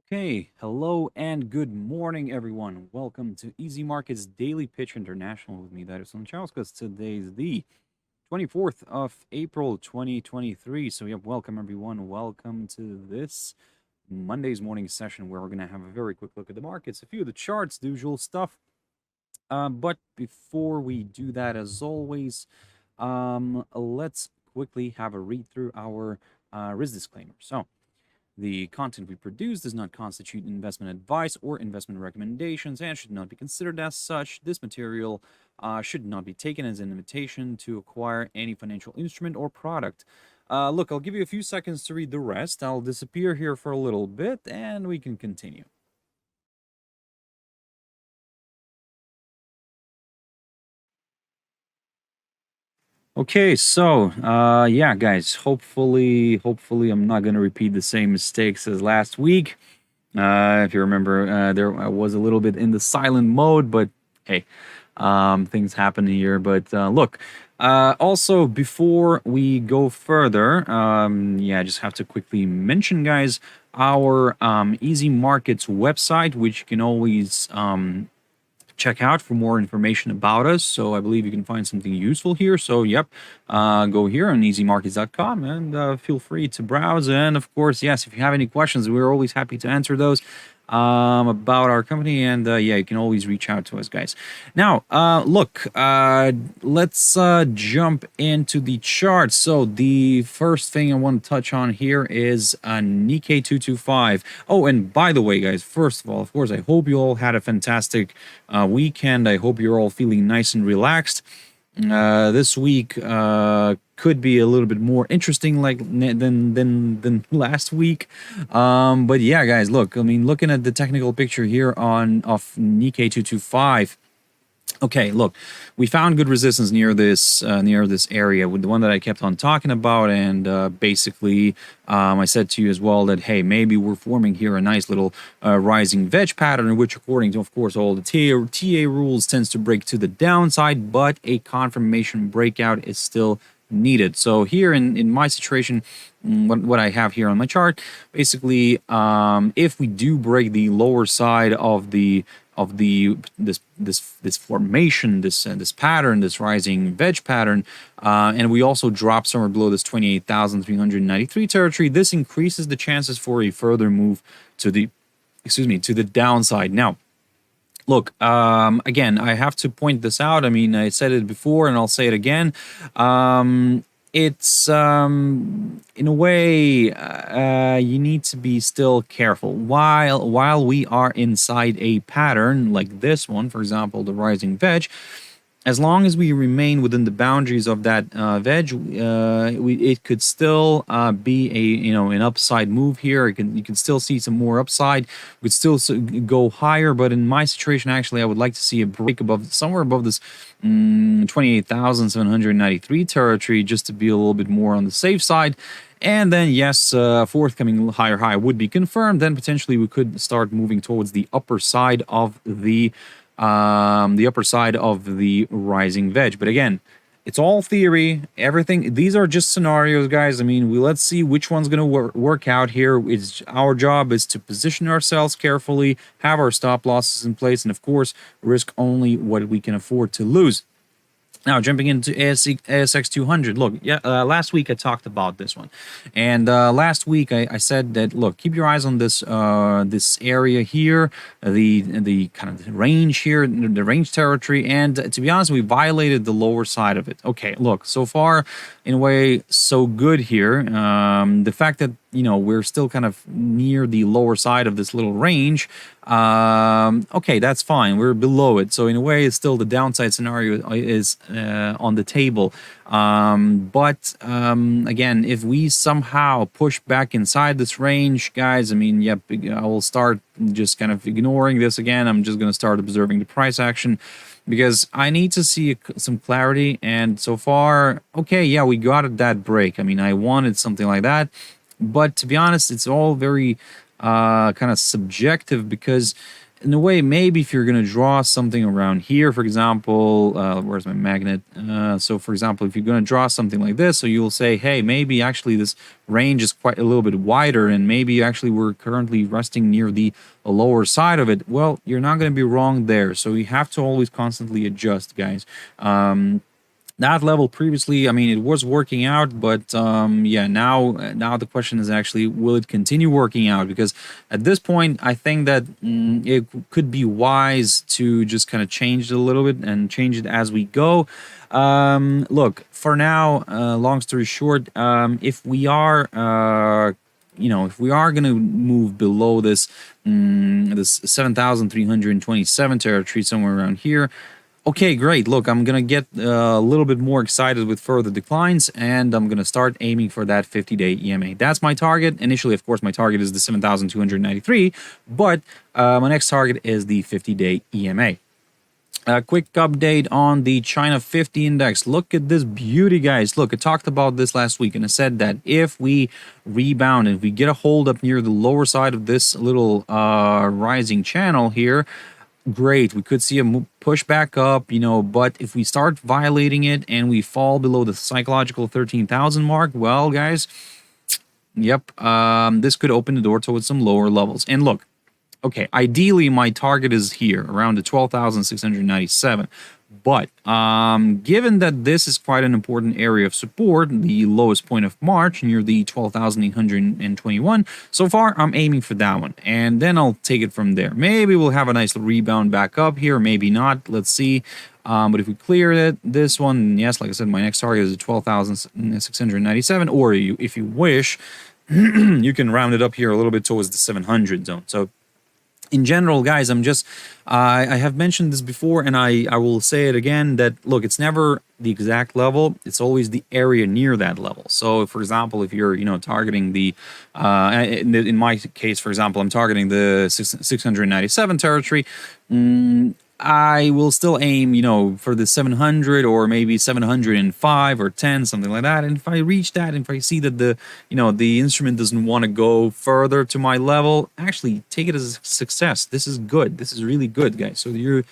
Okay, hello and good morning, everyone. Welcome to Easy Markets Daily Pitch International with me, Darius. Today is the 24th of April, 2023. So, welcome, everyone. Welcome to this Monday's morning session where we're going to have a very quick look at the markets, a few of the charts, the usual stuff. But before we do that, as always, let's quickly have a read through our risk disclaimer. So, the content we produce does not constitute investment advice or investment recommendations and should not be considered as such. This material should not be taken as an invitation to acquire any financial instrument or product. Look, I'll give you a few seconds to read the rest. I'll disappear here for a little bit and we can continue. Okay, so yeah, guys, hopefully I'm not gonna repeat the same mistakes as last week. If you remember, there I was a little bit in the silent mode, but hey, things happen here. But look, also before we go further, yeah, I just have to quickly mention, guys, our Easy Markets website, which you can always check out for more information about us. So I believe you can find something useful here. So go here on easymarkets.com and feel free to browse. And of course, yes, if you have any questions, we're always happy to answer those about our company. And yeah, you can always reach out to us, guys. Now, look, let's jump into the chart. So the first thing I want to touch on here is Nikkei 225. Oh, and by the way, guys, first of all, of course, I hope you all had a fantastic weekend. I hope you're all feeling nice and relaxed. This week could be a little bit more interesting than last week. But yeah, guys, look, I mean, looking at the technical picture here of Nikkei 225. Okay, look, we found good resistance near this area, with the one that I kept on talking about, and basically, I said to you as well that hey, maybe we're forming here a nice little rising wedge pattern, which, according to, of course, all the TA rules, tends to break to the downside, but a confirmation breakout is still needed. So here in my situation, what I have here on my chart, basically, if we do break the lower side of this formation, this pattern, this rising wedge pattern, and we also drop somewhere below this 28,393 territory, this increases the chances for a further move to the downside. Now, look, again, I have to point this out. I mean, I said it before and I'll say it again. It's in a way, you need to be still careful while we are inside a pattern like this one, for example, the rising wedge. As long as we remain within the boundaries of that wedge, it could still be an upside move here. You can still see some more upside. We could still go higher, but in my situation, actually, I would like to see a break somewhere above this 28,793 territory, just to be a little bit more on the safe side. And then, yes, forthcoming higher high would be confirmed. Then potentially we could start moving towards the upper side of the rising wedge. But again, it's all theory. Everything, these are just scenarios, guys. I mean, let's see which one's going to work out here. Our job is to position ourselves carefully, have our stop losses in place, and of course, risk only what we can afford to lose. Now, jumping into ASX 200, look, yeah, last week I talked about this one, and last week I said that, look, keep your eyes on this this area here, the kind of range here, the range territory, and to be honest, we violated the lower side of it. Okay, look, so far, in a way, so good here. The fact that we're still kind of near the lower side of this little range, okay, that's fine. We're below it, so in a way, it's still the downside scenario is on the table. But again, if we somehow push back inside this range, guys, I mean, yep, I will start just kind of ignoring this again. I'm just going to start observing the price action, because I need to see some clarity. And so far, okay, yeah, we got that break. I mean, I wanted something like that. But to be honest, it's all very kind of subjective, because in a way, maybe if you're going to draw something around here, for example, where's my magnet? So, for example, if you're going to draw something like this, so you'll say, hey, maybe actually this range is quite a little bit wider, and maybe actually we're currently resting near the lower side of it. Well, you're not going to be wrong there. So you have to always constantly adjust, guys. That level previously, I mean, it was working out, but yeah, now the question is actually, will it continue working out? Because at this point, I think that it could be wise to just kind of change it a little bit and change it as we go. Look, for now, long story short, if we are if we are going to move below this 7,327 territory, somewhere around here, okay, great. Look, I'm going to get a little bit more excited with further declines, and I'm going to start aiming for that 50-day EMA. That's my target. Initially, of course, my target is the 7,293, but my next target is the 50-day EMA. A quick update on the China 50 index. Look at this beauty, guys. Look, I talked about this last week, and I said that if we rebound, if we get a hold up near the lower side of this little rising channel here, great, we could see a push back up, but if we start violating it and we fall below the psychological 13,000 mark, well, guys, yep, this could open the door towards some lower levels. And look, okay, ideally my target is here around the 12,697. But given that this is quite an important area of support, the lowest point of March near the 12,821, so far I'm aiming for that one. And then I'll take it from there. Maybe we'll have a nice rebound back up here, maybe not. Let's see. But if we clear this one, yes, like I said, my next target is 12,697. Or if you wish, you can round it up here a little bit towards the 700 zone. So in general, guys, I have mentioned this before, and I will say it again, that look, it's never the exact level, it's always the area near that level. So for example, if you're targeting the in my case, for example, I'm targeting the 697 territory, I will still aim, for the 700 or maybe 705 or 10, something like that. And if I reach that, and if I see that the instrument doesn't want to go further to my level, actually take it as a success. This is good. This is really good, guys. So you're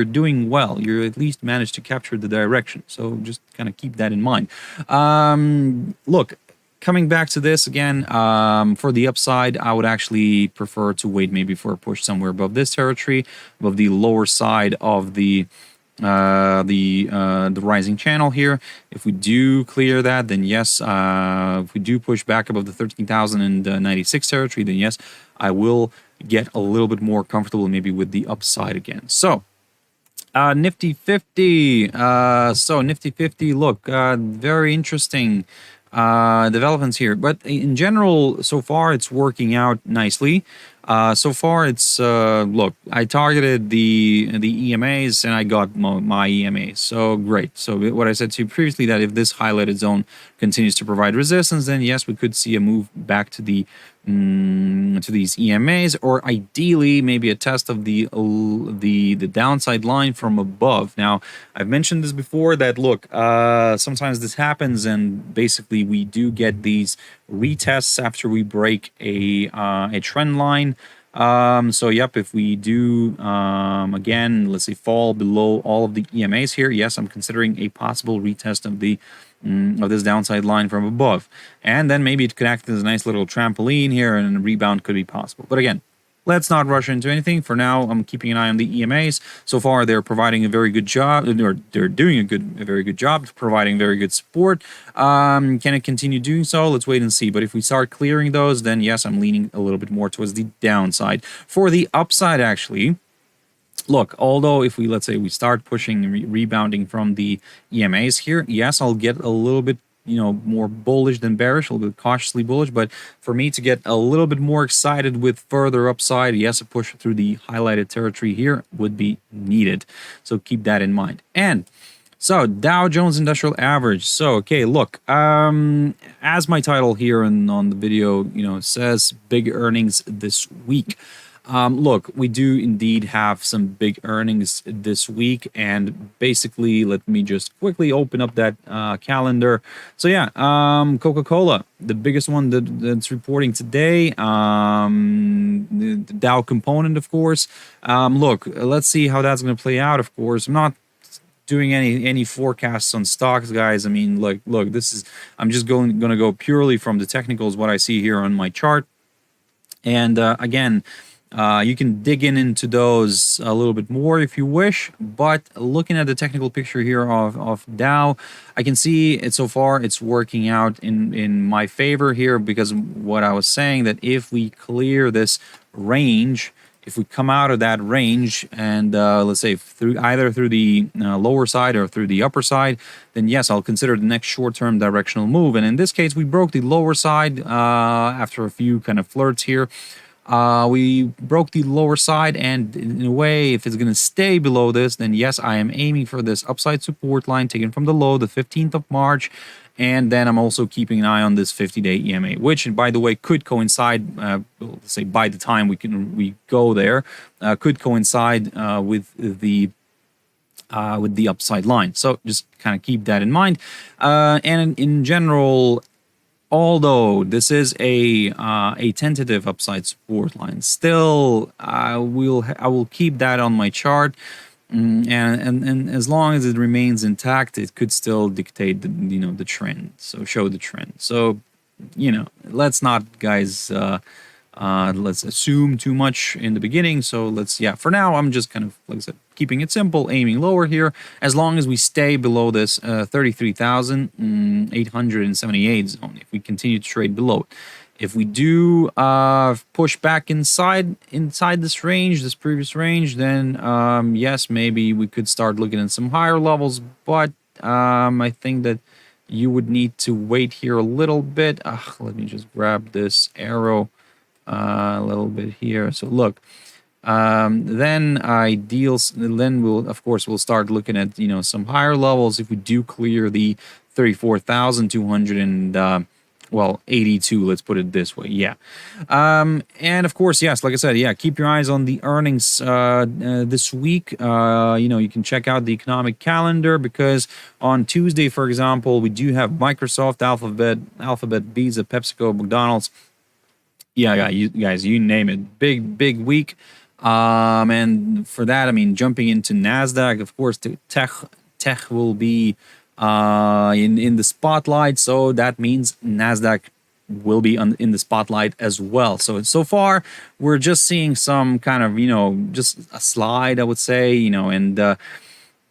doing well. You at least managed to capture the direction. So just kind of keep that in mind. Look, coming back to this again, for the upside, I would actually prefer to wait maybe for a push somewhere above this territory, above the lower side of the rising channel here. If we do clear that, then yes. If we do push back above the 13,096 territory, then yes, I will get a little bit more comfortable maybe with the upside again. So Nifty 50. So Nifty 50, look, very interesting developments here, but in general, so far it's working out nicely. So far it's look, I targeted the EMAs and I got my EMAs, so great. So what I said to you previously, that if this highlighted zone continues to provide resistance, then yes, we could see a move back to the to these EMAs, or ideally maybe a test of the downside line from above. Now, I've mentioned this before, that look, sometimes this happens, and basically we do get these retests after we break a trend line. So yep, if we do again, let's say, fall below all of the EMAs here, yes, I'm considering a possible retest of the of this downside line from above, and then maybe it could act as a nice little trampoline here, and a rebound could be possible. But again, let's not rush into anything. For now, I'm keeping an eye on the EMAs. So far, they're providing a very good job, or they're doing a very good job providing very good support. Can it continue doing so? Let's wait and see. But if we start clearing those, then yes, I'm leaning a little bit more towards the downside. For the upside, actually, look, although if we, let's say, we start pushing and rebounding from the EMAs here, yes, I'll get a little bit more bullish than bearish, a little bit cautiously bullish. But for me to get a little bit more excited with further upside, yes, a push through the highlighted territory here would be needed. So keep that in mind. And so Dow Jones Industrial Average. So, okay, look, as my title here and on the video, says, big earnings this week. Look, we do indeed have some big earnings this week, and basically, let me just quickly open up that calendar. So yeah, Coca-Cola, the biggest one that's reporting today. The Dow component, of course. Look, let's see how that's going to play out. Of course, I'm not doing any forecasts on stocks, guys. I mean, look, this is, I'm just going to go purely from the technicals, what I see here on my chart. And again, you can dig into those a little bit more if you wish, but looking at the technical picture here of Dow, I can see it so far it's working out in my favor here, because what I was saying, that if we clear this range, if we come out of that range and let's say either through the lower side or through the upper side, then yes, I'll consider the next short-term directional move. And in this case, we broke the lower side after a few kind of flirts here. We broke the lower side, and in a way, if it's going to stay below this, then yes, I am aiming for this upside support line taken from the low, the 15th of March. And then I'm also keeping an eye on this 50-day EMA, which, by the way, could coincide, let's say by the time we go there, could coincide with the upside line. So just kind of keep that in mind. And in general, although this is a tentative upside support line, still I will keep that on my chart, and as long as it remains intact, it could still dictate the trend. So show the trend. So let's not, guys. Let's assume too much in the beginning. So for now, I'm just kind of, like I said, keeping it simple, aiming lower here, as long as we stay below this 33,878 zone. If we continue to trade below it, if we do push back inside this range, this previous range, then yes, maybe we could start looking at some higher levels. But I think that you would need to wait here a little bit. Let me just grab this arrow a little bit here. So look, then we'll start looking at some higher levels if we do clear the 34,200 and 82, let's put it this way. Yeah. And of course, yes, like I said, yeah, keep your eyes on the earnings this week. You can check out the economic calendar, because on Tuesday, for example, we do have Microsoft, Alphabet, Visa, PepsiCo, McDonald's. Yeah, you name it. Big week. And for that, I mean, jumping into Nasdaq, of course, tech will be in the spotlight. So that means Nasdaq will be in the spotlight as well. So far, we're just seeing some kind of, just a slide, I would say,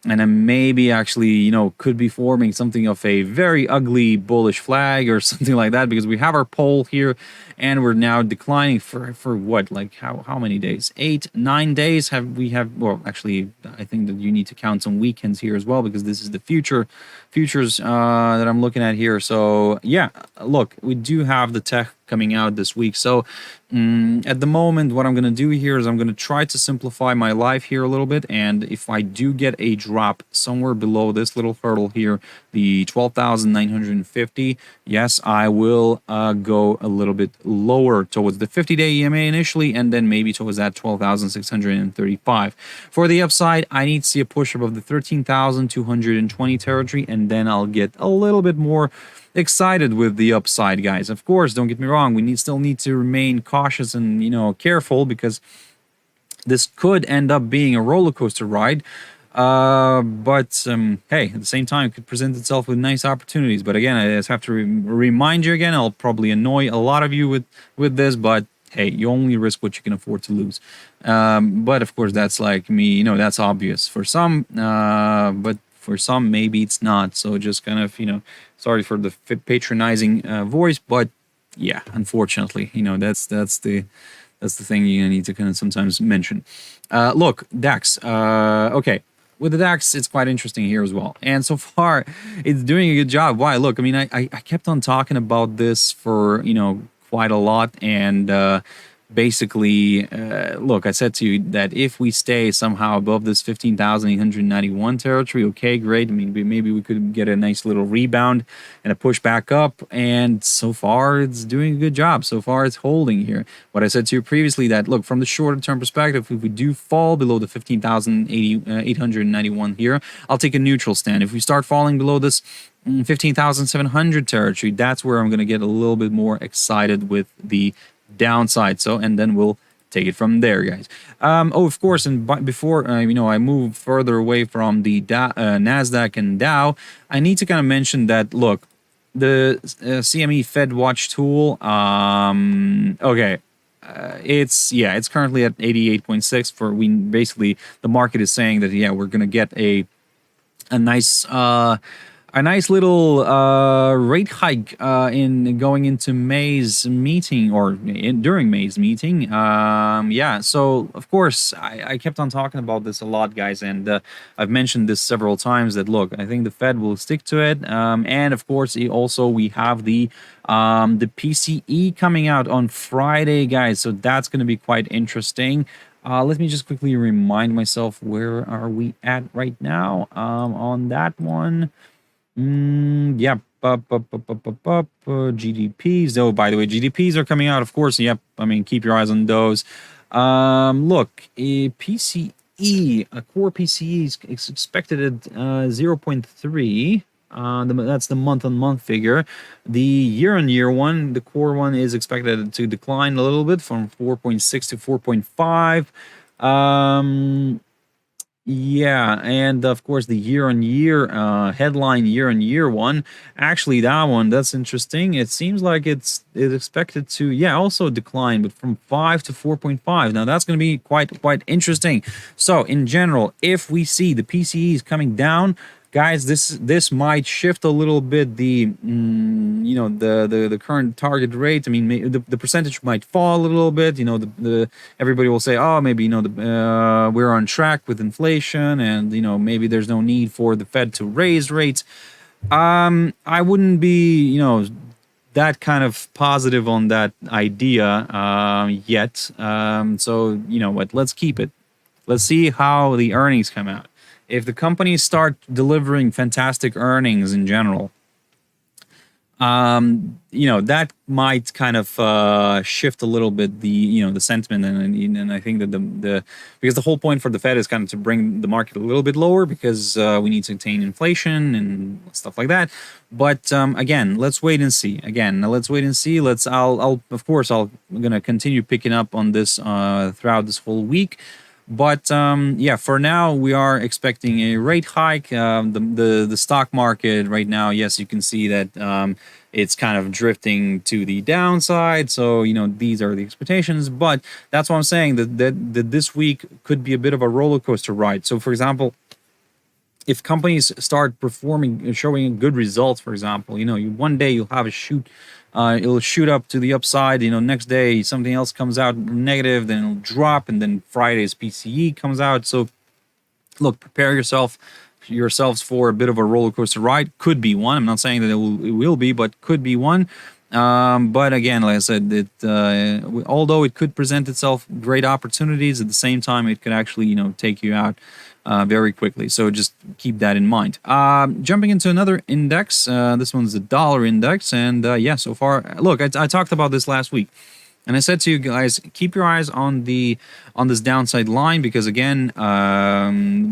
and then maybe actually, could be forming something of a very ugly bullish flag or something like that, because we have our pole here and we're now declining for what, like how many days? 8-9 days well, actually, I think that you need to count some weekends here as well, because this is the futures that I'm looking at here. So yeah, look, we do have the tech coming out this week. So at the moment, what I'm going to do here is I'm going to try to simplify my life here a little bit. And if I do get a drop somewhere below this little hurdle here, the 12,950, yes, I will go a little bit lower towards the 50-day EMA initially, and then maybe towards that 12,635. For the upside, I need to see a push above the 13,220 territory, and then I'll get a little bit more excited with the upside, guys. Of course, don't get me wrong, we still need to remain cautious and careful, because this could end up being a roller coaster ride. But hey, at the same time, it could present itself with nice opportunities. But again, I just have to remind you again, I'll probably annoy a lot of you with this, but hey, you only risk what you can afford to lose. But of course, that's like me, that's obvious for some, but for some, maybe it's not. So just kind of, sorry for the patronizing voice, but yeah, unfortunately, that's the thing you need to kind of sometimes mention. Look, DAX. Okay, with the DAX, it's quite interesting here as well. And so far, it's doing a good job. Why? Look, I mean, I kept on talking about this for quite a lot, and basically, look, I said to you that if we stay somehow above this 15,891 territory, okay, great. I mean, maybe we could get a nice little rebound and a push back up. And so far, it's doing a good job. So far, it's holding here. What I said to you previously, that look, from the shorter term perspective, if we do fall below the 15,891 here, I'll take a neutral stand. If we start falling below this 15,700 territory, that's where I'm going to get a little bit more excited with the downside. So, and then we'll take it from there, guys. Oh, of course, and before I move further away from the Nasdaq and Dow, I need to kind of mention that, look, the CME Fed Watch tool, okay, it's currently at 88.6. For basically the market is saying that we're gonna get a nice little rate hike in going into May's meeting, or during May's meeting. So of course I kept on talking about this a lot, guys, and I've mentioned this several times that, look, I think the Fed will stick to it, and of course also we have the PCE coming out on Friday, guys, so that's going to be quite interesting. Let me just quickly remind myself, where are we at right now on that one. GDPs. Oh, by the way, GDPs are coming out, of course. Yep, I mean, keep your eyes on those. Look, a PCE, a core PCE is expected at 0.3. That's the month-on-month figure. The year-on-year one, the core one, is expected to decline a little bit from 4.6 to 4.5. And of course the year-on-year headline year-on-year one, actually that's interesting. It seems like it's expected to also decline, but from 5 to 4.5. Now that's going to be quite interesting. So in general, if we see the PCEs coming down, guys, this might shift a little bit the the current target rate. I mean, the percentage might fall a little bit. Everybody will say, oh, maybe we're on track with inflation, and maybe there's no need for the Fed to raise rates. I wouldn't be that kind of positive on that idea yet. So what? Let's keep it. Let's see how the earnings come out. If the companies start delivering fantastic earnings in general, that might kind of shift a little bit the sentiment, and I think that because the whole point for the Fed is kind of to bring the market a little bit lower, because we need to contain inflation and stuff like that. But again, let's wait and see. I'm gonna continue picking up on this throughout this whole week. But for now, we are expecting a rate hike. The stock market right now, yes, you can see that it's kind of drifting to the downside. So these are the expectations. But that's what I'm saying, that this week could be a bit of a roller coaster ride. So, for example, if companies start performing, showing good results, for example, one day you'll have it'll shoot up to the upside. Next day something else comes out negative, then it'll drop, and then Friday's PCE comes out. So, look, prepare yourselves for a bit of a roller coaster ride. Could be one. I'm not saying that it will be, but could be one. But again, like I said, although it could present itself great opportunities, at the same time, it could actually take you out very quickly. So just keep that in mind. Jumping into another index, this one's the dollar index, and so far, look, I talked about this last week, and I said to you guys, keep your eyes on this downside line, because again,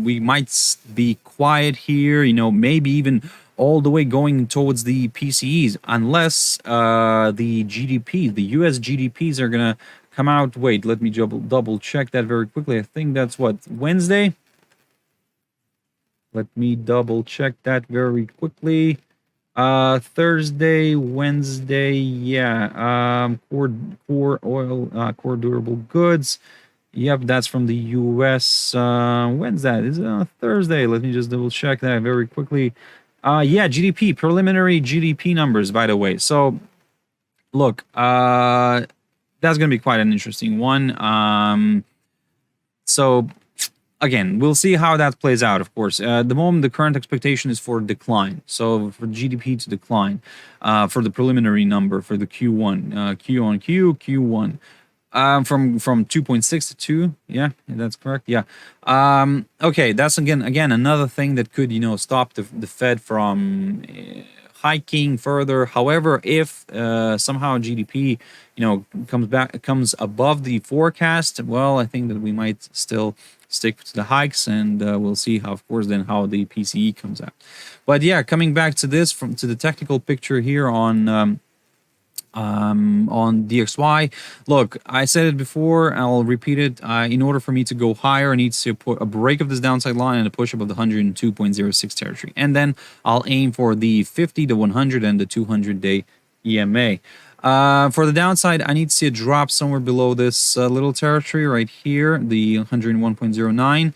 we might be quiet here, maybe even all the way going towards the PCEs, unless the GDP, the US GDPs are gonna come out. Wait, let me double check that very quickly. I think that's Wednesday. Let me double check that very quickly. Thursday, Wednesday, core oil, core durable goods. Yep, that's from the US. When's that? Is it Thursday? Let me just double check that very quickly. GDP, preliminary GDP numbers, by the way. So, look, that's going to be quite an interesting one. So, again, we'll see how that plays out, of course. At the moment, the current expectation is for decline. So, for GDP to decline for the preliminary number for the Q1, Q on Q, Q1. From 2.6 to 2. Yeah, that's correct. Yeah. Okay, that's again another thing that could, stop the Fed from hiking further. However, if somehow GDP, comes above the forecast, well, I think that we might still stick to the hikes, and we'll see how, of course, then how the PCE comes out. But yeah, coming back to this, to the technical picture here on DXY. Look, I said it before, I'll repeat it. In order for me to go higher, I need to put a break of this downside line and a push up of the 102.06 territory. And then I'll aim for the 50, the 100, and the 200-day EMA. For the downside, I need to see a drop somewhere below this little territory right here, the 101.09.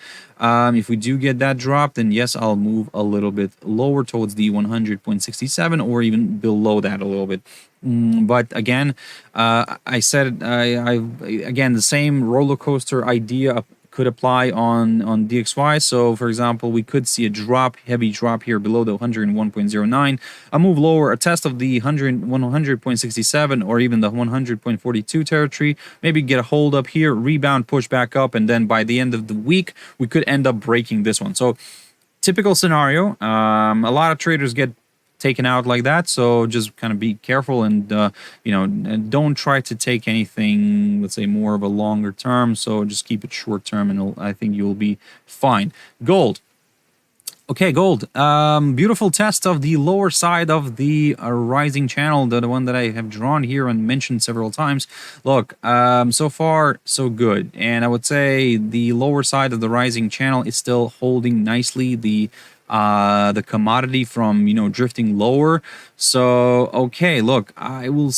If we do get that drop, then yes, I'll move a little bit lower towards the 100.67 or even below that a little bit. But again, I said again, the same roller coaster idea could apply on DXY. So for example, we could see a heavy drop here below the 101.09, a move lower, a test of the 100.67 or even the 100.42 territory, maybe get a hold up here, rebound, push back up, and then by the end of the week, we could end up breaking this one. So typical scenario, a lot of traders get taken out like that, so just kind of be careful and and don't try to take anything, let's say, more of a longer term. So just keep it short term, and I think you'll be fine. Gold. Okay, gold. Beautiful test of the lower side of the rising channel, the one that I have drawn here and mentioned several times. Look, so far so good, and I would say the lower side of the rising channel is still holding nicely the commodity from drifting lower. So okay, look, I will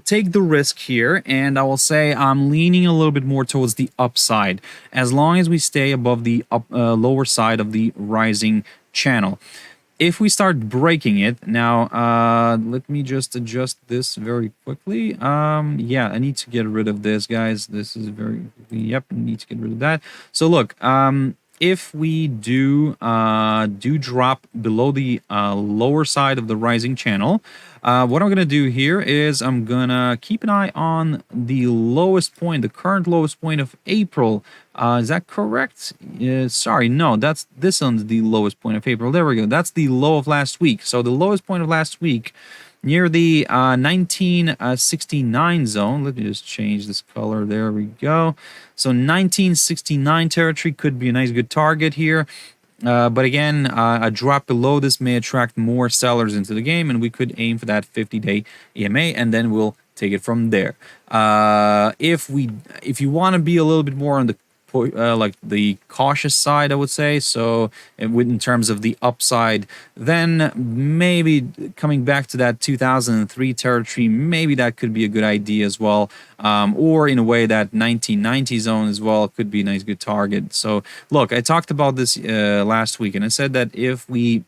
take the risk here, and I will say I'm leaning a little bit more towards the upside as long as we stay above the lower side of the rising channel. If we start breaking it now, let me just adjust this very quickly. Yeah, I need to get rid of this, guys. This is very, yep, I need to get rid of that. So look, if we do drop below the lower side of the rising channel, what I'm going to do here is I'm going to keep an eye on the lowest point, the current lowest point of April. Is that correct? Sorry, no, that's this one's the lowest point of April. There we go. That's the low of last week. So the lowest point of last week near the 1969 zone. Let me just change this color. There we go. So 1969 territory could be a nice good target here. But again, a drop below this may attract more sellers into the game, and we could aim for that 50-day EMA, and then we'll take it from there. If you want to be a little bit more on the like the cautious side, I would say, so in terms of the upside, then maybe coming back to that 2003 territory, maybe that could be a good idea as well, or in a way that 1990 zone as well could be a nice good target. So look, I talked about this last week, and I said that if we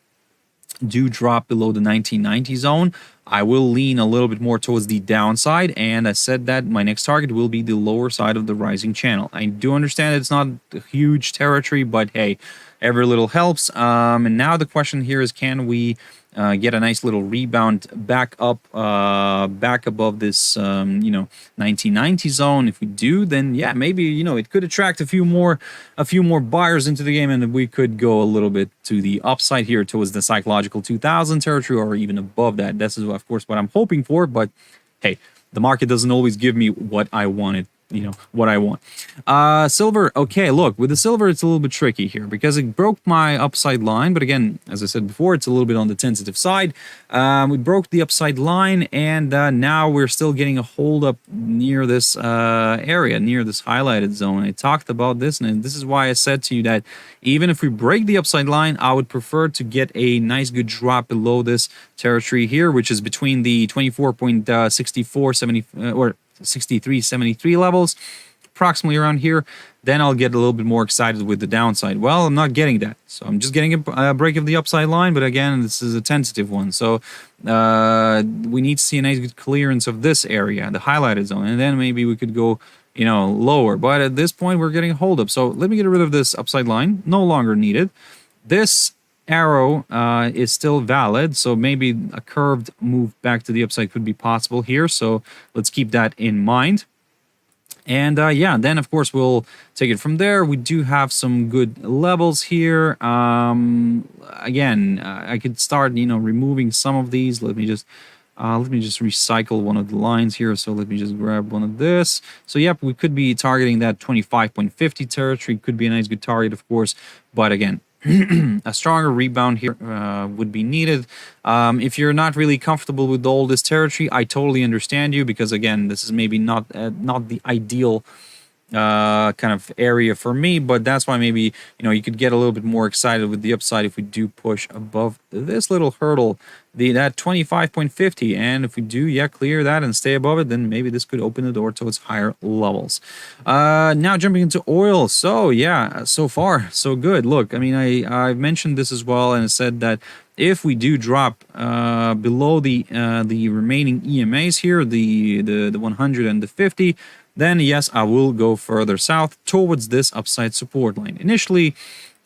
do drop below the 1990 zone, I will lean a little bit more towards the downside, and I said that my next target will be the lower side of the rising channel. I do understand it's not a huge territory, but hey, every little helps. And now the question here is, can we get a nice little rebound back up, back above this, 1990 zone? If we do, then yeah, maybe, it could attract a few more buyers into the game, and we could go a little bit to the upside here towards the psychological 2000 territory, or even above that. This is, of course, what I'm hoping for, but hey, the market doesn't always give me what I wanted. What I want. Silver. Okay, look, with the silver, it's a little bit tricky here because it broke my upside line. But again, as I said before, it's a little bit on the tentative side. We broke the upside line, and now we're still getting a hold up near this area, near this highlighted zone. I talked about this, and this is why I said to you that even if we break the upside line, I would prefer to get a nice good drop below this territory here, which is between the 24.6470 or 63.73 levels, approximately around here. Then I'll get a little bit more excited with the downside. Well, I'm not getting that, so I'm just getting a break of the upside line, but again, this is a tentative one, so we need to see a nice good clearance of this area, the highlighted zone, and then maybe we could go lower. But at this point, we're getting a hold up, so let me get rid of this upside line. No longer needed. This arrow is still valid, so maybe a curved move back to the upside could be possible here, so let's keep that in mind. And yeah, then of course we'll take it from there. We do have some good levels here. Again, I could start, removing some of these. Let me just recycle one of the lines here. So let me just grab one of this. So yep, we could be targeting that 25.50 territory. Could be a nice good target, of course. But again, a stronger rebound here would be needed. If you're not really comfortable with all this territory, I totally understand you, because again, this is maybe not the ideal kind of area for me, but that's why maybe you could get a little bit more excited with the upside if we do push above this little hurdle, that 25.50, and if we do clear that and stay above it, then maybe this could open the door towards higher levels. Now jumping into oil. So yeah, so far so good. Look, I mean, I've mentioned this as well, and I said that if we do drop below the remaining EMAs here, the 100 and the 50, then yes, I will go further south towards this upside support line. Initially,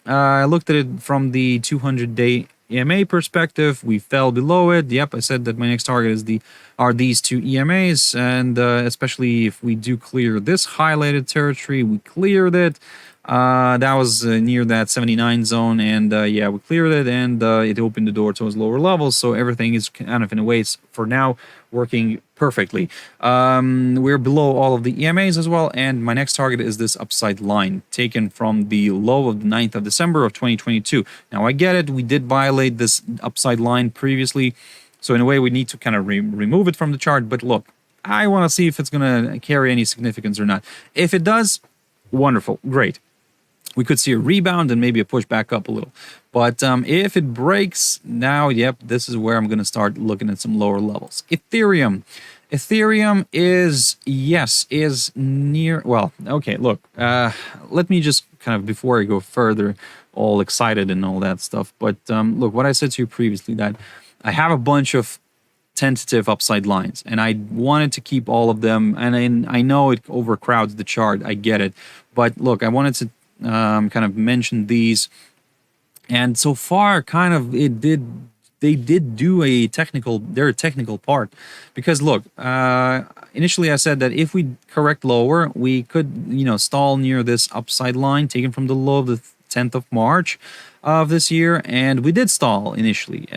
I looked at it from the 200-day EMA perspective. We fell below it. Yep, I said that my next target are these two EMAs, and especially if we do clear this highlighted territory, we cleared it. That was near that 79 zone, and yeah, we cleared it, and it opened the door towards lower levels. So everything is kind of, in a way, for now working perfectly. We're below all of the EMAs as well, and my next target is this upside line taken from the low of the 9th of December of 2022. Now I get it, we did violate this upside line previously, so in a way we need to kind of remove it from the chart. But look, I want to see if it's going to carry any significance or not. If it does, wonderful, great. We could see a rebound and maybe a push back up a little. But if it breaks, now, yep, this is where I'm going to start looking at some lower levels. Ethereum is near, well, okay, look, let me just kind of, before I go further, all excited and all that stuff. But look, what I said to you previously, that I have a bunch of tentative upside lines, and I wanted to keep all of them, and I know it overcrowds the chart, I get it. But look, I wanted to kind of mention these, and so far kind of they did do their technical part, because look, initially I said that if we correct lower, we could stall near this upside line taken from the low of the 10th of March of this year, and we did stall initially.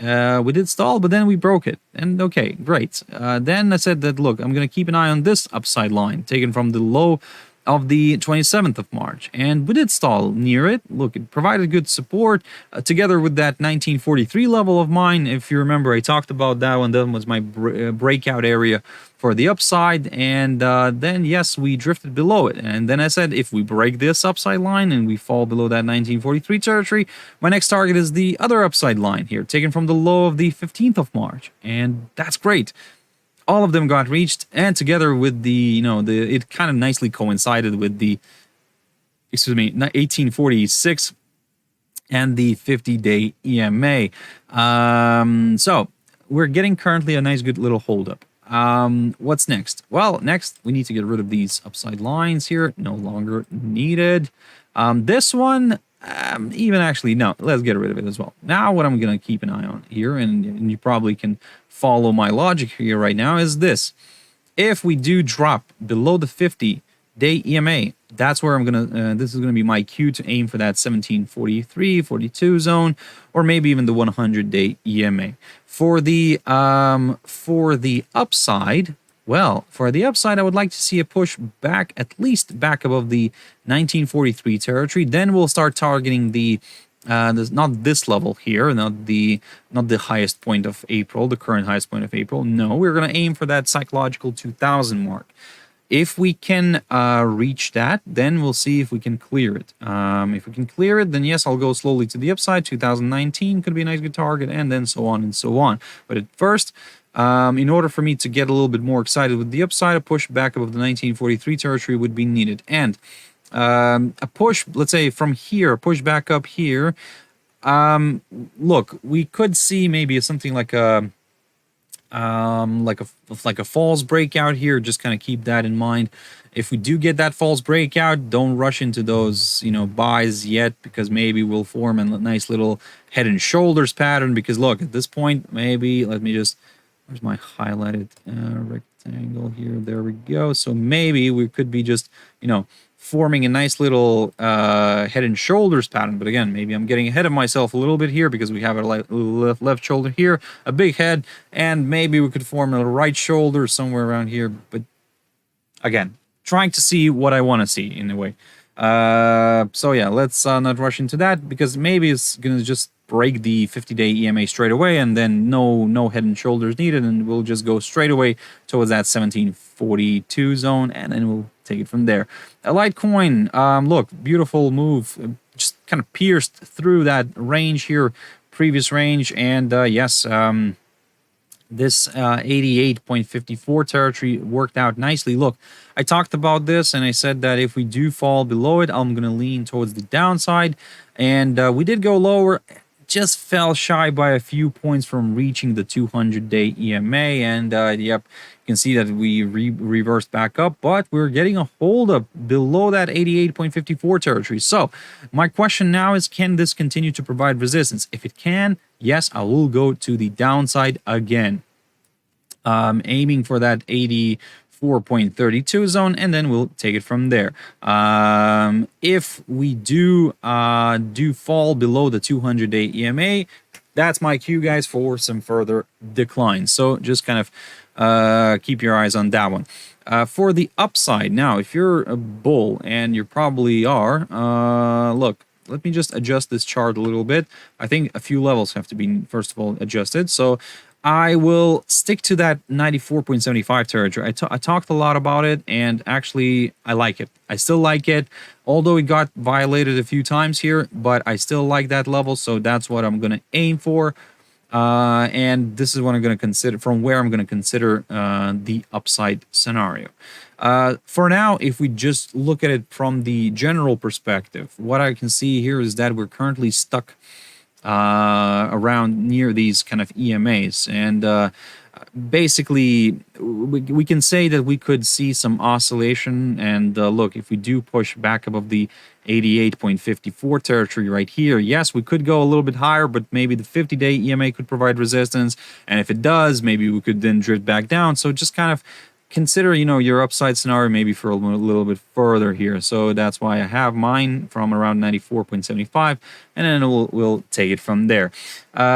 We did stall, but then we broke it, and okay, great. Then I said that, look, I'm going to keep an eye on this upside line taken from the low of the 27th of March, and we did stall near it. Look, it provided good support together with that 1943 level of mine. If you remember, I talked about that one. That was my breakout area for the upside, and then yes, we drifted below it. And then I said, if we break this upside line and we fall below that 1943 territory, my next target is the other upside line here, taken from the low of the 15th of March, and that's great. All of them got reached, and together with it kind of nicely coincided with the 1846 and the 50-day EMA. So we're getting currently a nice good little holdup. What's next? Well, next we need to get rid of these upside lines here, no longer needed. This one, even actually, no, let's get rid of it as well. Now what I'm going to keep an eye on here, and you probably can follow my logic here right now, is this. If we do drop below the 50-day EMA, that's where I'm going to, this is going to be my cue to aim for that 1743, 42 zone, or maybe even the 100-day EMA. For the upside, well, for the upside, I would like to see a push back, at least back above the 1943 territory. Then we'll start targeting the not this level here, not the highest point of April, the current highest point of April. No, we're going to aim for that psychological 2000 mark. If we can reach that, then we'll see if we can clear it. If we can clear it, then yes, I'll go slowly to the upside. 2019 could be a nice good target, and then so on and so on. But at first, in order for me to get a little bit more excited with the upside, a push back above the 1943 territory would be needed. And a push, let's say from here, a push back up here. Look, we could see maybe something like a false breakout here. Just kind of keep that in mind. If we do get that false breakout, don't rush into those buys yet, because maybe we'll form a nice little head and shoulders pattern. Because look, at this point, maybe let me just Where's my highlighted rectangle here? There we go. So maybe we could be just, you know, forming a nice little head and shoulders pattern. But again, maybe I'm getting ahead of myself a little bit here because we have a left shoulder here, a big head, and maybe we could form a right shoulder somewhere around here. But again, trying to see what I want to see in a way. So yeah, let's not rush into that because maybe it's gonna just break the 50-day EMA straight away, and then no head and shoulders needed, and we'll just go straight away towards that 1742 zone, and then we'll take it from there. A Litecoin, look, beautiful move, just kind of pierced through that range here, previous range, and yes, this 88.54 territory worked out nicely. Look, I talked about this and I said that if we do fall below it, I'm going to lean towards the downside. And we did go lower, just fell shy by a few points from reaching the 200-day EMA. And yep, you can see that we reversed back up, but we're getting a hold up below that 88.54 territory. So my question now is, can this continue to provide resistance? If it can, yes, I will go to the downside again. Aiming for that 84.32 zone, and then we'll take it from there. If we do fall below the 200-day EMA, that's my cue, guys, for some further decline. So just kind of keep your eyes on that one. For the upside, now, if you're a bull, and you probably are, look, let me just adjust this chart a little bit. I think a few levels have to be, first of all, adjusted. So I will stick to that 94.75 territory. I talked a lot about it, and actually, I like it. I still like it, although it got violated a few times here, but I still like that level, so that's what I'm going to aim for. And this is what I'm going to consider, from where I'm going to consider the upside scenario. For now, if we just look at it from the general perspective, what I can see here is that we're currently stuck around near these kind of EMAs, and basically we can say that we could see some oscillation. And look, if we do push back above the 88.54 territory right here, yes, we could go a little bit higher, but maybe the 50-day EMA could provide resistance, and if it does, maybe we could then drift back down. So just kind of consider, you know, your upside scenario maybe for a little bit further here. So that's why I have mine from around 94.75, and then we'll take it from there.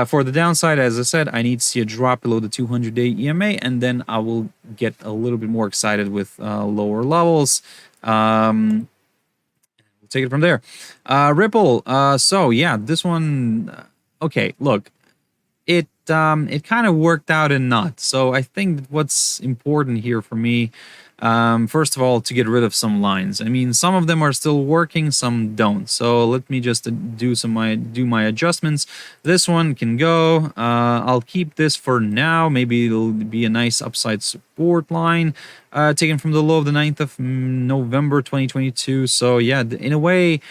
For the downside, as I said, I need to see a drop below the 200-day EMA, and then I will get a little bit more excited with lower levels. We'll take it from there. Ripple. So yeah, this one. Okay, look. It kind of worked out and not. So I think what's important here for me, first of all, to get rid of some lines. I mean, some of them are still working, some don't. So let me just do my adjustments. This one can go. I'll keep this for now. Maybe it'll be a nice upside support line, taken from the low of the 9th of November 2022. So yeah, in a way,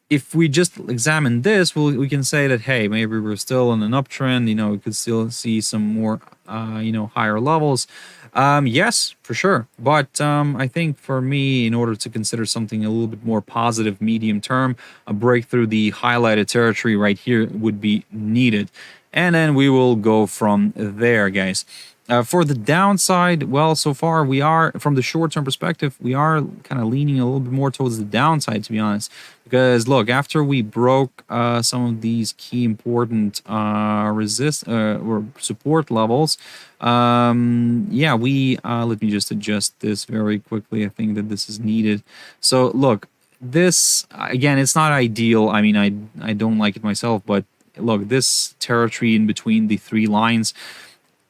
if we just examine this, we can say that, hey, maybe we're still on an uptrend. You know, we could still see some more, you know, higher levels. Yes, for sure. But I think for me, in order to consider something a little bit more positive medium term, a break through the highlighted territory right here would be needed. And then we will go from there, guys. For the downside, well, so far we are, from the short-term perspective, we are kind of leaning a little bit more towards the downside, to be honest. Because look, after we broke some of these key important or support levels, yeah, we let me just adjust this very quickly. I think that this is needed. So look, this again, it's not ideal. I mean, I don't like it myself, but look, this territory in between the three lines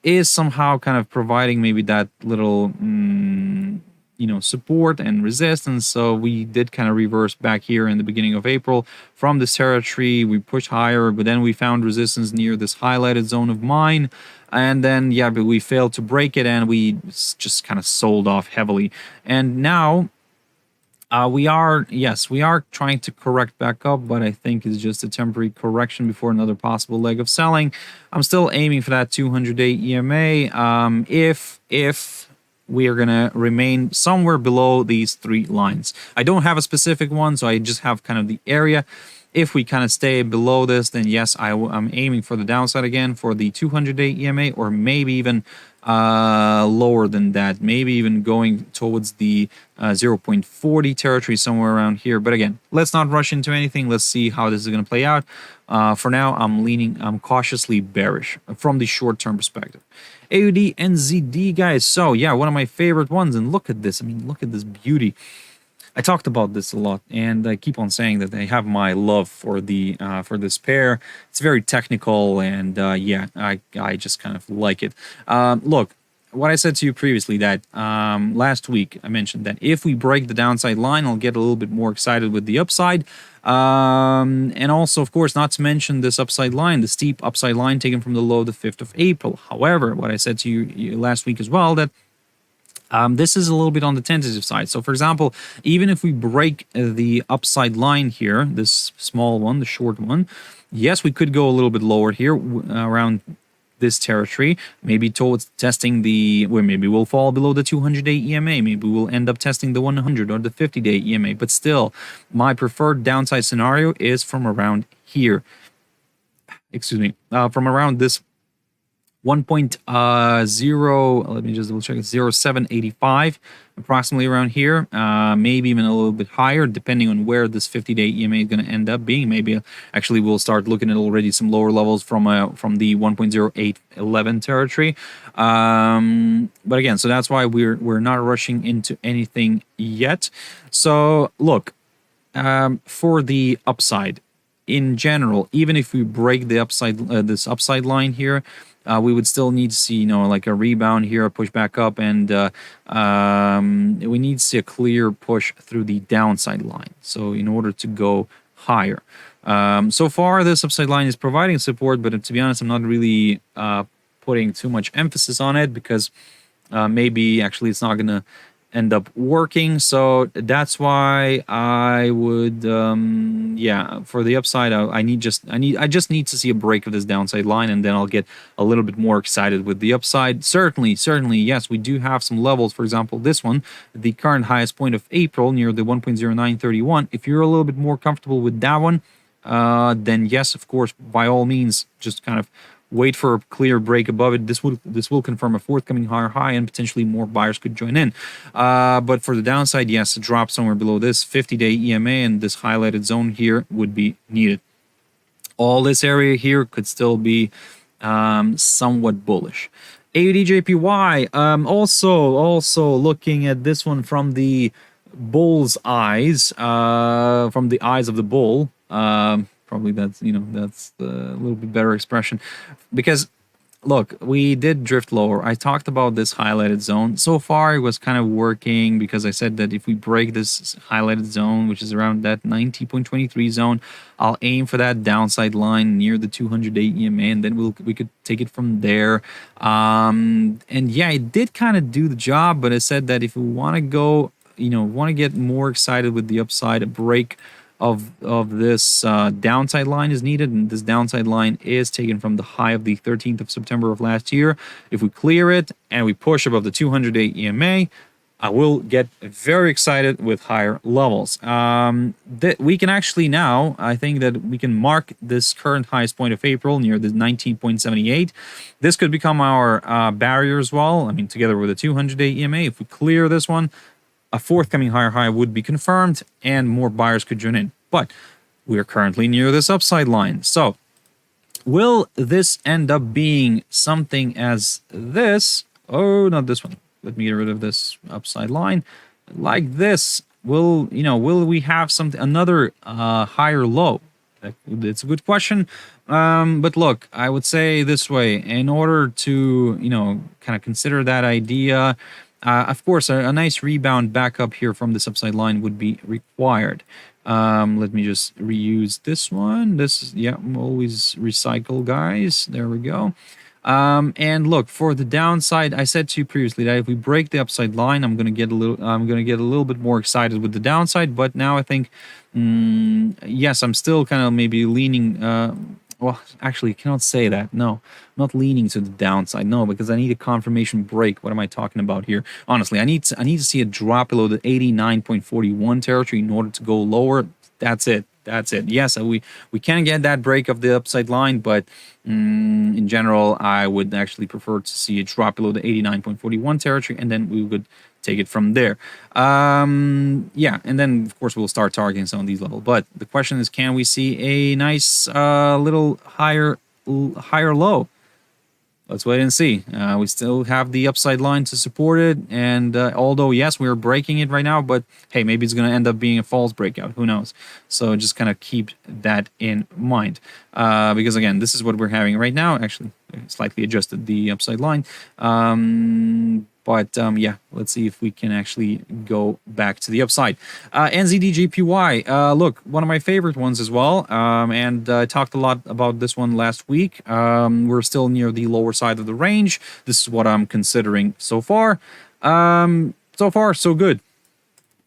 is somehow kind of providing maybe that little, you know, support and resistance. So we did kind of reverse back here in the beginning of April from this territory. We pushed higher, but then we found resistance near this highlighted zone of mine. And then, yeah, but we failed to break it, and we just kind of sold off heavily. And now we are trying to correct back up, but I think it's just a temporary correction before another possible leg of selling. I'm still aiming for that 200-day EMA. If we are going to remain somewhere below these three lines. I don't have a specific one, so I just have kind of the area. If we kind of stay below this, then yes, I'm aiming for the downside again for the 200-day EMA, or maybe even lower than that, maybe even going towards the 0.40 territory, somewhere around here. But again, let's not rush into anything. Let's see how this is going to play out. For now, I'm cautiously bearish from the short-term perspective. AUDNZD, guys. So yeah, one of my favorite ones. And look at this. I mean, look at this beauty. I talked about this a lot, and I keep on saying that I have my love for the for this pair. It's very technical, and yeah, I just kind of like it. Look, what I said to you previously, that last week I mentioned that if we break the downside line, I'll get a little bit more excited with the upside. And also, of course, not to mention this upside line, the steep upside line taken from the low the 5th of April. However, what I said to you last week as well, that this is a little bit on the tentative side. So, for example, even if we break the upside line here, this small one, the short one, yes, we could go a little bit lower here around this territory, maybe towards testing where maybe we'll fall below the 200-day EMA, maybe we'll end up testing the 100 or the 50-day EMA. But still, my preferred downside scenario is from around here. Excuse me, from around this 1.0, let me just double check, 0.785, approximately around here, maybe even a little bit higher, depending on where this 50-day EMA is going to end up being. Maybe actually we'll start looking at already some lower levels from the 1.0811 territory. But again, so that's why we're not rushing into anything yet. So look, for the upside in general, even if we break the upside, this upside line here, we would still need to see, you know, like a rebound here, a push back up, and we need to see a clear push through the downside line. So in order to go higher, so far this upside line is providing support, but to be honest, I'm not really putting too much emphasis on it, because maybe actually it's not gonna end up working. So that's why I would yeah, for the upside, I just need to see a break of this downside line, and then I'll get a little bit more excited with the upside. Certainly, yes, we do have some levels. For example, this one, the current highest point of April near the 1.0931. If you're a little bit more comfortable with that one, then yes, of course, by all means, just kind of wait for a clear break above it. This will confirm a forthcoming higher high, and potentially more buyers could join in. But for the downside, yes, a drop somewhere below this 50-day EMA and this highlighted zone here would be needed. All this area here could still be somewhat bullish. AUDJPY, also looking at this one from the bull's eyes, from the eyes of the bull. Probably that's, you know, that's a little bit better expression, because look, we did drift lower. I talked about this highlighted zone. So far, it was kind of working, because I said that if we break this highlighted zone, which is around that 90.23 zone, I'll aim for that downside line near the 200-day EMA, and then we could take it from there. And yeah, it did kind of do the job, but I said that if we want to go, you know, want to get more excited with the upside, a break of this downside line is needed, and this downside line is taken from the high of the 13th of September of last year. If we clear it and we push above the 200-day EMA, I will get very excited with higher levels. We can actually now, I think that we can mark this current highest point of April near the 19.78. This could become our barrier as well. I mean, together with the 200-day EMA, if we clear this one, a forthcoming higher high would be confirmed, and more buyers could join in. But we are currently near this upside line. So will this end up being something as this? Oh, not this one. Let me get rid of this upside line. Like this, will we have another higher low? It's a good question. But look, I would say this way, in order to, you know, kind of consider that idea, of course, a nice rebound back up here from this upside line would be required. Let me just reuse this one. This is, yeah, always recycle, guys. There we go. And look, for the downside, I said to you previously that if we break the upside line, I'm gonna get a little bit more excited with the downside. But now I think, yes, I'm still kind of maybe leaning. Well, actually, I cannot say that. No, I'm not leaning to the downside. No, because I need a confirmation break. What am I talking about here? Honestly, I need to see a drop below the 89.41 territory in order to go lower. That's it. That's it. Yes, we can get that break of the upside line, but in general, I would actually prefer to see it drop below the 89.41 territory, and then we would take it from there. Yeah, and then of course we'll start targeting some of these levels. But the question is, can we see a nice little higher low? Let's wait and see. We still have the upside line to support it, and although yes, we're breaking it right now, but hey, maybe it's going to end up being a false breakout. Who knows? So just kind of keep that in mind, because again, this is what we're having right now. Actually, slightly adjusted the upside line. But yeah, let's see if we can actually go back to the upside. NZDJPY, look, one of my favorite ones as well. And I talked a lot about this one last week. We're still near the lower side of the range. This is what I'm considering so far. So far, so good.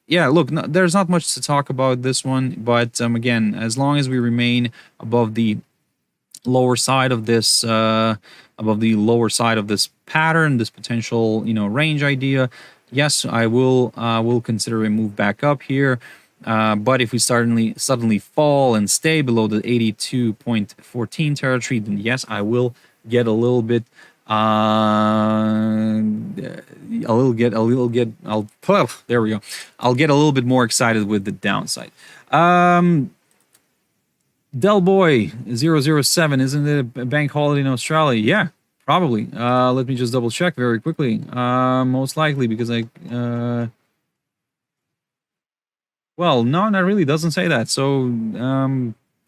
Yeah, look, there's not much to talk about this one. But again, as long as we remain above the lower side of this pattern, this potential range idea, yes, I will consider a move back up here. But if we suddenly fall and stay below the 82.14 territory, then yes, I will get a little bit there we go. I'll get a little bit more excited with the downside. Delboy 007, isn't it a bank holiday in Australia? Yeah, probably. Let me just double check very quickly. Most likely, because well, no, not really. Doesn't say that. So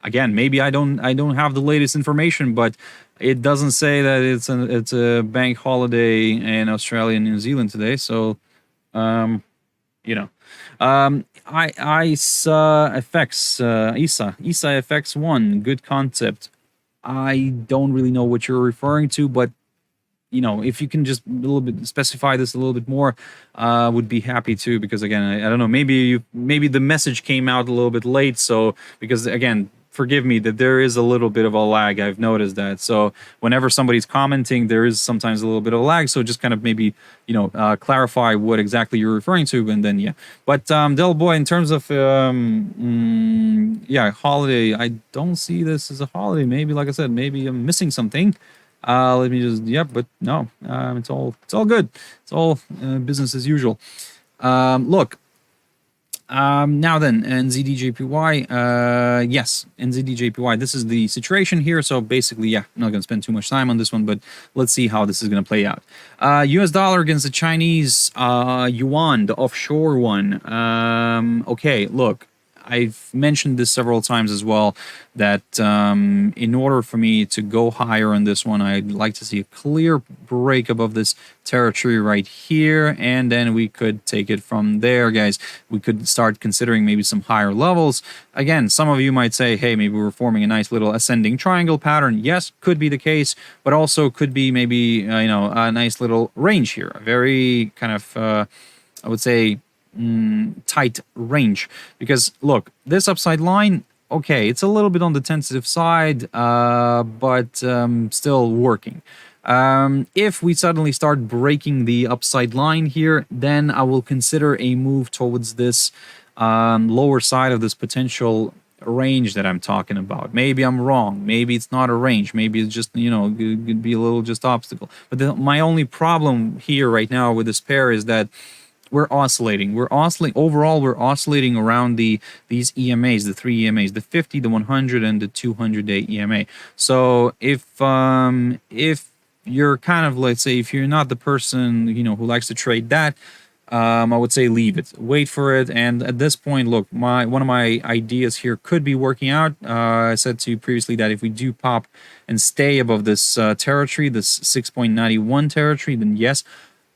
again, maybe I don't have the latest information, but it doesn't say that it's a bank holiday in Australia and New Zealand today. So ISA FX1, good concept. I don't really know what you're referring to, but if you can just a little bit specify this a little bit more, would be happy to, because again, I don't know, maybe the message came out a little bit late, so because again, forgive me that there is a little bit of a lag. I've noticed that. So whenever somebody's commenting, there is sometimes a little bit of a lag. So just kind of maybe, clarify what exactly you're referring to. And then, yeah. But Del Boy, in terms of, holiday, I don't see this as a holiday. Maybe, like I said, maybe I'm missing something. Let me just, but no, it's all good. It's all business as usual. Look. Now then, NZDJPY, yes, NZDJPY, this is the situation here. So basically, yeah, I'm not going to spend too much time on this one, but let's see how this is going to play out. US dollar against the Chinese yuan, the offshore one. Okay, look, I've mentioned this several times as well, that in order for me to go higher on this one, I'd like to see a clear break above this territory right here, and then we could take it from there, guys. We could start considering maybe some higher levels. Again, some of you might say, hey, maybe we're forming a nice little ascending triangle pattern. Yes, could be the case, but also could be maybe, a nice little range here. A very kind of, I would say, tight range, because look, this upside line, okay, it's a little bit on the tentative side, but still working. If we suddenly start breaking the upside line here, then I will consider a move towards this lower side of this potential range that I'm talking about. Maybe I'm wrong. Maybe it's not a range. Maybe it's just, it could be a little just obstacle. But my only problem here right now with this pair is that we're oscillating. Overall, we're oscillating around these EMAs, the three EMAs, the 50, the 100, and the 200-day EMA. So if you're kind of, let's say, if you're not the person who likes to trade that, I would say leave it, wait for it. And at this point, look, one of my ideas here could be working out. I said to you previously that if we do pop and stay above this territory, this 6.91 territory, then yes,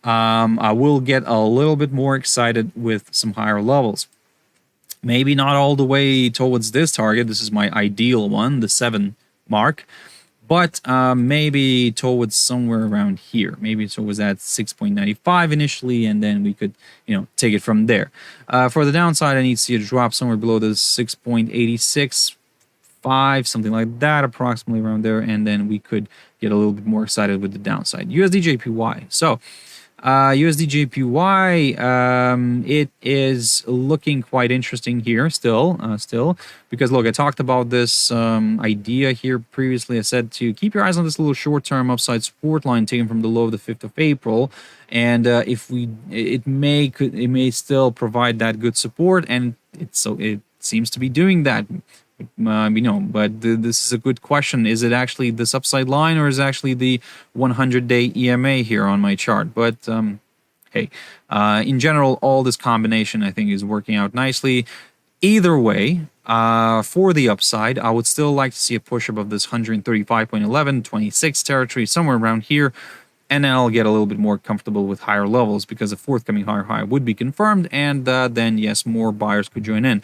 I will get a little bit more excited with some higher levels. Maybe not all the way towards this target. This is my ideal one, the 7 mark. But maybe towards somewhere around here. Maybe towards that 6.95 initially, and then we could, take it from there. For the downside, I need to see a drop somewhere below the 6.865, something like that, approximately around there, and then we could get a little bit more excited with the downside. USDJPY. So, USDJPY, it is looking quite interesting here still, because look, I talked about this idea here previously. I said to keep your eyes on this little short-term upside support line taken from the low of the 5th of April, and if it may still provide that good support, and it seems to be doing that. But this is a good question. Is it actually this upside line, or is it actually the 100-day EMA here on my chart? But hey, in general, all this combination I think is working out nicely. Either way, for the upside, I would still like to see a push above this 135.11, 26 territory, somewhere around here. And then I'll get a little bit more comfortable with higher levels because a forthcoming higher high would be confirmed. And then, yes, more buyers could join in.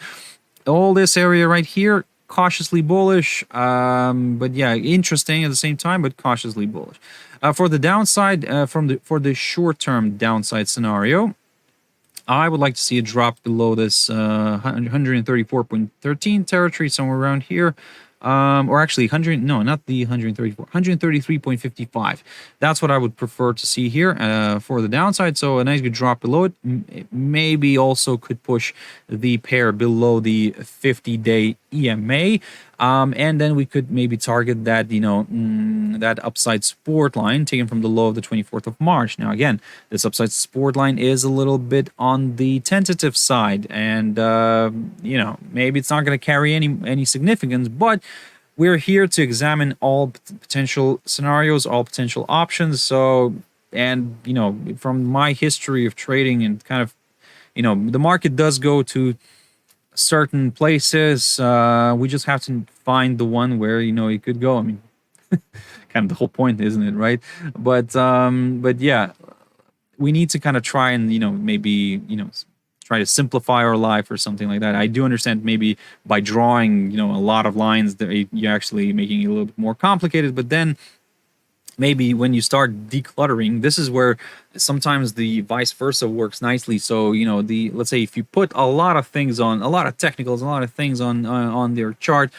All this area right here, cautiously bullish, but yeah, interesting at the same time, but cautiously bullish. For the downside, for the short-term downside scenario, I would like to see a drop below this 134.13 territory, somewhere around here. Or actually 100, no, not the 134, 133.55. That's what I would prefer to see here for the downside. So a nice good drop below it. Maybe also could push the pair below the 50-day EMA. And then we could maybe target that, that upside support line taken from the low of the 24th of March. Now, again, this upside support line is a little bit on the tentative side, and, maybe it's not going to carry any significance, but we're here to examine all potential scenarios, all potential options. So, and, from my history of trading and kind of, the market does go to certain places. We just have to find the one where it could go. I mean, kind of the whole point, isn't it, right? But yeah, we need to kind of try and maybe try to simplify our life or something like that. I do understand maybe by drawing a lot of lines that you're actually making it a little bit more complicated, but then maybe when you start decluttering, this is where sometimes the vice versa works nicely. So, let's say if you put a lot of things on, a lot of technicals, a lot of things on your chart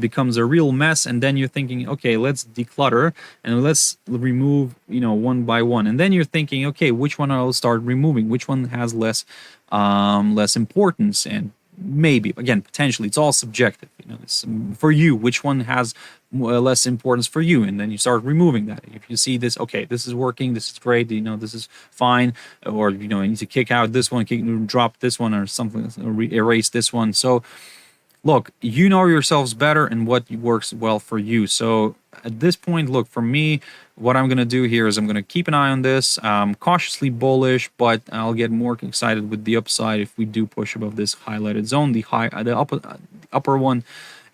becomes a real mess. And then you're thinking, okay, let's declutter and let's remove, one by one. And then you're thinking, okay, which one I'll start removing, which one has less importance. And maybe, again, potentially, it's all subjective. It's, for you, which one has less importance for you, and then you start removing that. If you see this, okay, this is working, this is great, this is fine, or you need to kick out this one, drop this one, or something, or erase this one. So, look, you know yourselves better and what works well for you. So at this point, look, for me, what I'm going to do here is I'm going to keep an eye on this, cautiously bullish, but I'll get more excited with the upside if we do push above this highlighted zone, the upper one,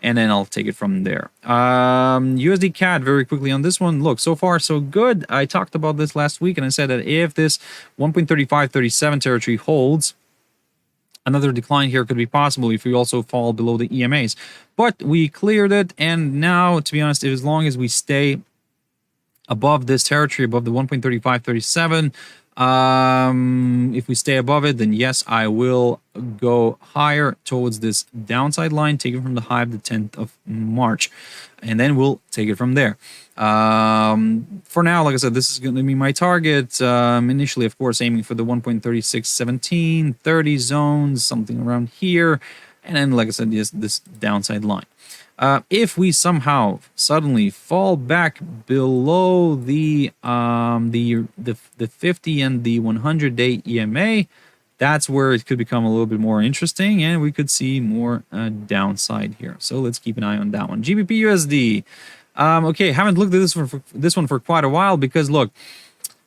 and then I'll take it from there. USDCAD, very quickly on this one. Look, so far so good. I talked about this last week, and I said that if this 1.3537 territory holds, another decline here could be possible if we also fall below the EMAs. But we cleared it, and now, to be honest, as long as we stay above this territory, above the 1.3537, if we stay above it, then yes, I will go higher towards this downside line taken from the high of the 10th of March, and then we'll take it from there. For now, like I said, this is going to be my target. Initially, of course, aiming for the 1.3617, 30 zones, something around here, and then, like I said, this downside line. If we somehow suddenly fall back below the 50 and the 100-day EMA, that's where it could become a little bit more interesting, and we could see more downside here. So let's keep an eye on that one. GBPUSD. Okay, haven't looked at this one for quite a while because look,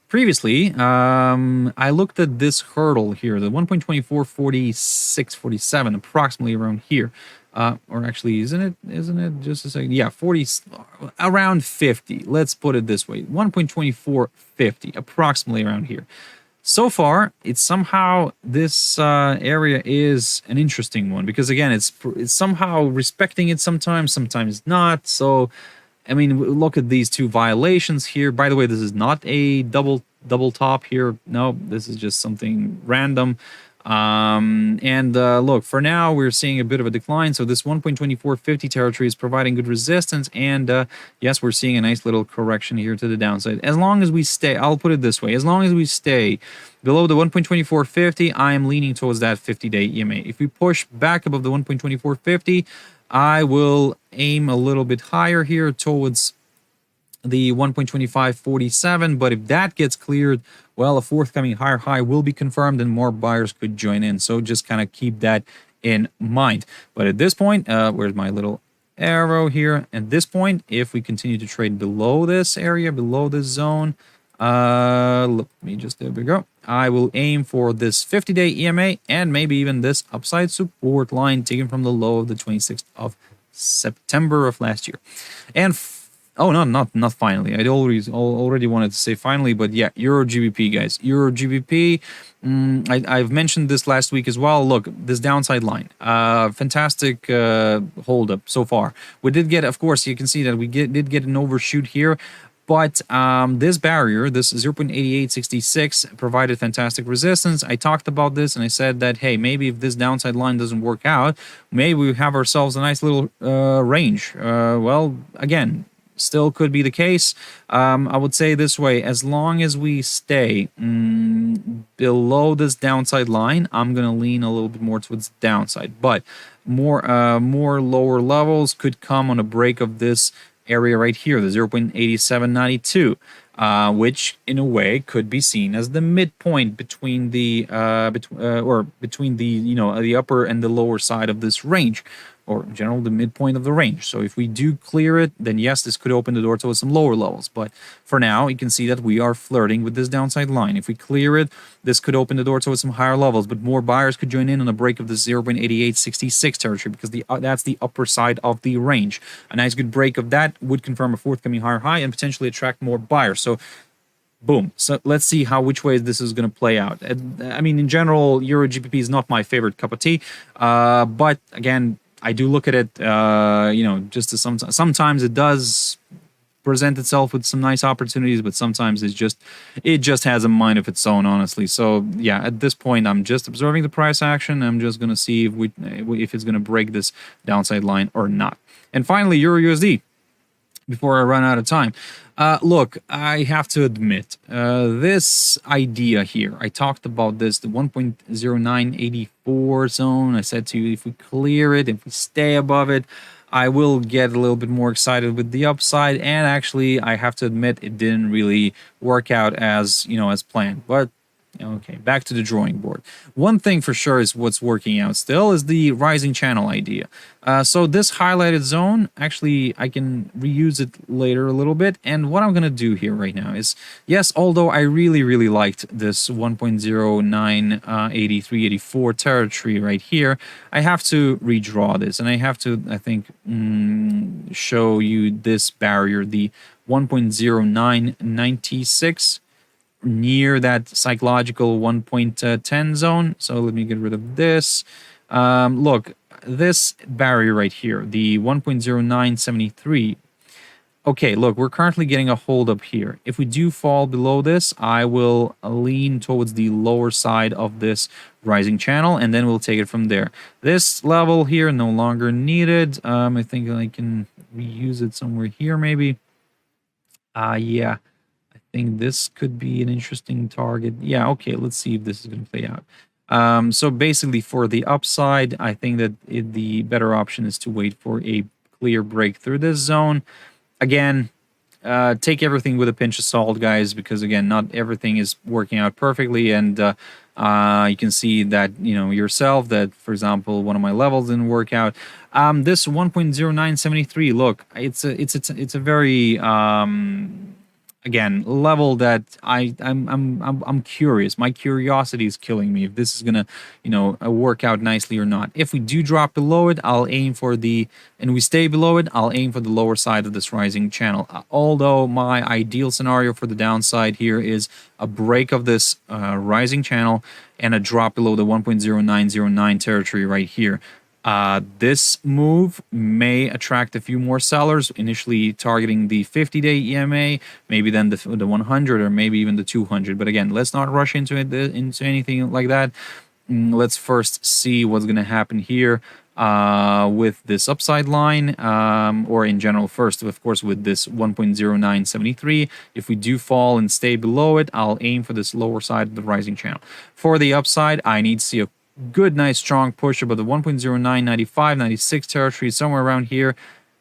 previously I looked at this hurdle here, the 1.244647, approximately around here. Or actually, isn't it just a second? Yeah, 40, around 50. Let's put it this way, 1.2450, approximately around here. So far, it's somehow, this area is an interesting one because, again, it's somehow respecting it sometimes not. So, I mean, look at these two violations here. By the way, this is not a double top here. No, this is just something random. Look, for now, we're seeing a bit of a decline. So this 1.2450 territory is providing good resistance. And yes, we're seeing a nice little correction here to the downside. As long as we stay, I'll put it this way, as long as we stay below the 1.2450, I am leaning towards that 50-day EMA. If we push back above the 1.2450, I will aim a little bit higher here towards the 1.2547, but if that gets cleared, well, a forthcoming higher high will be confirmed and more buyers could join in. So just kind of keep that in mind. But at this point, where's my little arrow here? At this point, if we continue to trade below this area, below this zone, let me just, there we go. I will aim for this 50-day EMA and maybe even this upside support line taken from the low of the 26th of September of last year. And oh, no, not finally. I already wanted to say finally, but yeah, Euro GBP, guys. Euro GBP, I've mentioned this last week as well. Look, this downside line, fantastic hold up so far. We did get, of course, you can see that we did get an overshoot here. But this barrier, this 0.8866, provided fantastic resistance. I talked about this and I said that, hey, maybe if this downside line doesn't work out, maybe we have ourselves a nice little range. Well, again, still could be the case. I would say this way, as long as we stay below this downside line, I'm going to lean a little bit more towards the downside. But more lower levels could come on a break of this area right here, the 0.8792, which in a way could be seen as the midpoint between the between the, you know, the upper and the lower side of this range, or in general the midpoint of the range. So if we do clear it, then yes, this could open the door to some lower levels. But for now, you can see that we are flirting with this downside line. If we clear it, this could open the door to some higher levels, but more buyers could join in on a break of the 0.8866 territory, because that's the upper side of the range. A nice good break of that would confirm a forthcoming higher high and potentially attract more buyers. So boom. So let's see which way this is going to play out. I mean, in general, Euro GBP is not my favorite cup of tea, but again, I do look at it, you know, just to sometimes it does present itself with some nice opportunities, but sometimes it just has a mind of its own, honestly. So yeah, at this point, I'm just observing the price action. I'm just going to see if it's going to break this downside line or not. And finally, Euro USD, before I run out of time. Look, I have to admit, this idea here, I talked about this, the 1.0984 zone. I said to you, if we clear it, if we stay above it, I will get a little bit more excited with the upside. And actually, I have to admit, it didn't really work out as, you know, as planned. But okay, back to the drawing board. One thing for sure is what's working out still is the rising channel idea. So this highlighted zone, actually, I can reuse it later a little bit. And what I'm going to do here right now is, yes, although I really liked this 1.098384 territory right here, I have to redraw this. And I have to, I think, show you this barrier, the 1.0996, near that psychological 1.10 zone. So let me get rid of this. Look, this barrier right here, the 1.0973. Okay, look, we're currently getting a hold up here. If we do fall below this, I will lean towards the lower side of this rising channel, and then we'll take it from there. This level here, no longer needed. I think I can reuse it somewhere here, maybe. Yeah. I think this could be an interesting target. Yeah, okay, let's see if this is going to play out. So basically, for the upside, I think that the better option is to wait for a clear break through this zone. Again, take everything with a pinch of salt, guys, because again, not everything is working out perfectly, and you can see that, you know, yourself, that, for example, one of my levels didn't work out. This 1.0973, look, it's a very again, level that I'm curious. My curiosity is killing me if this is gonna, you know, work out nicely or not. If we do drop below it, I'll aim for and we stay below it, I'll aim for the lower side of this rising channel. Although my ideal scenario for the downside here is a break of this rising channel and a drop below the 1.0909 territory right here. This move may attract a few more sellers, initially targeting the 50-day EMA, maybe then the 100, or maybe even the 200. But again, let's not rush into anything like that. let's first see what's going to happen here with this upside line, or in general first, of course, with this 1.0973. If we do fall and stay below it, I'll aim for this lower side of the rising channel. For the upside, I need to see a good, nice, strong push above the 1.0995, 96 territory, somewhere around here,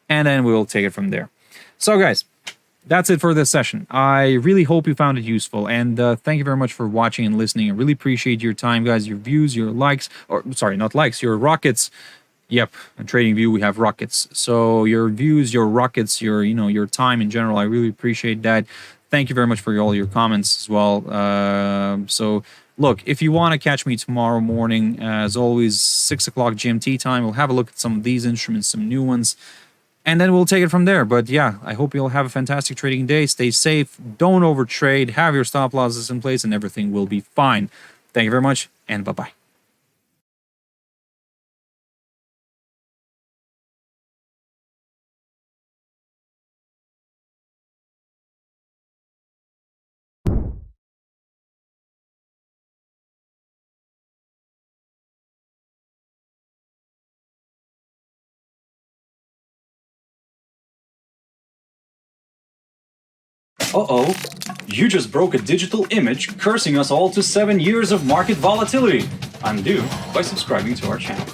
and then we'll take it from there. So, guys, that's it for this session. I really hope you found it useful, and thank you very much for watching and listening. I really appreciate your time, guys, your views, your likes, or sorry, not likes, your rockets. Yep, on TradingView we have rockets. So your views, your rockets, your your time in general, I really appreciate that. Thank you very much for all your comments as well. So look, if you want to catch me tomorrow morning, as always, 6 o'clock GMT time, we'll have a look at some of these instruments, some new ones, and then we'll take it from there. But yeah, I hope you'll have a fantastic trading day. Stay safe, don't overtrade, have your stop losses in place, and everything will be fine. Thank you very much, and bye-bye. Uh-oh, you just broke a digital image cursing us all to 7 years of market volatility. Undo by subscribing to our channel.